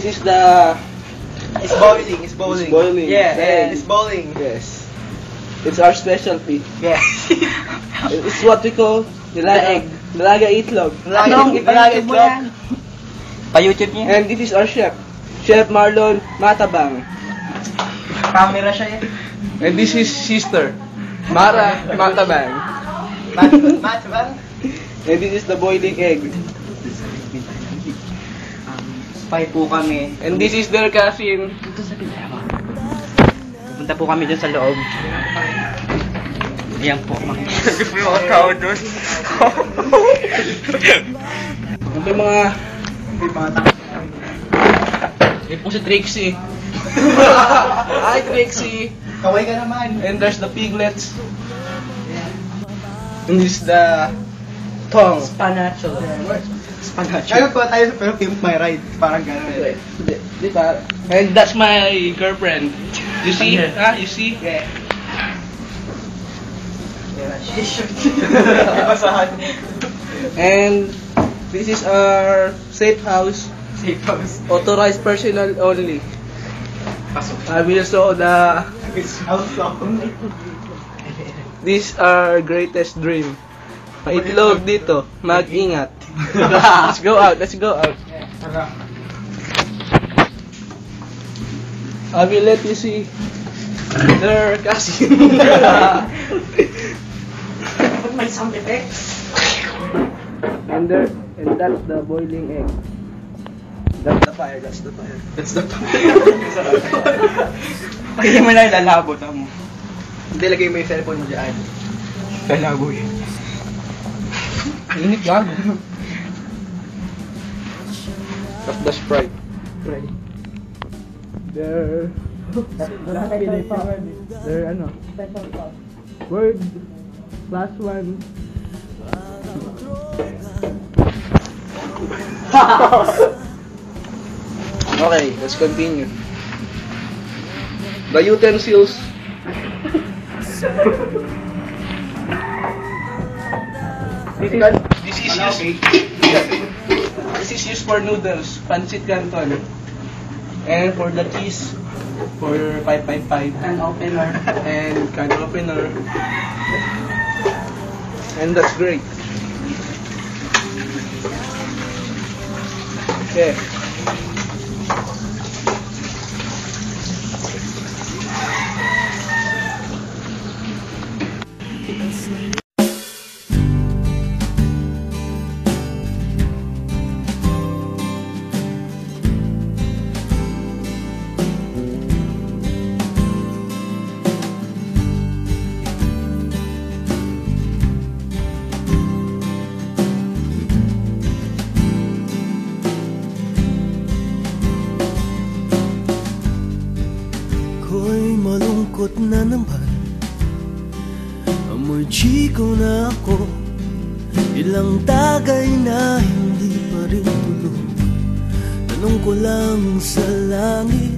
is the... It's boiling. It's boiling. It's boiling. Yeah, And it's boiling. yes. It's our specialty. Yes. It's what we call Nilaga itlog. Nilaga itlog. Pa-YouTube niya. And this is our chef. Chef Marlon Matabang. Camera siya eh. And this is sister. Mara Matabang. Matabang? And this is the boiling egg. Spy po kami. And this is their cousin. Pupunta po kami dun sa loob. Ayan po. Hindi po yung tao dun. Ito yung mga... Ito po si Trixie. Hi Trixie. Kaway ka naman. And there's the piglets. And this is the tongue. Spanacho. Kaya ko tayo pero Pimp My Ride. Parang gano'n. Di ba? And that's my girlfriend. You see? Ha? You see? Yeah. And this is our safe house. Safe house. Authorized personnel only. Pasok. I will show the... House. This our greatest dream. Maitlog dito. Mag-ingat. Let's go out. Let's go out. Tara. I will let you see their cousin. May sound effects. And that's the boiling egg. That's the fire. That's the fire. That's the Pwede mo na ilalabo mo. Hindi, lagay mo yung cellphone mo dyan. Lalabo yun. Init gago. That's the Sprite. Ready? They're ano? Special sauce. Word plus one. Okay, let's continue. The utensils. This is used for noodles, pancit canton. And for the cheese, for 555. An opener. And can opener. And that's great. Okay. Ako'y malungkot na naman. Amoy chiko na ako. Ilang tagay na hindi pa rin tulog. Tanong ko lang sa langit,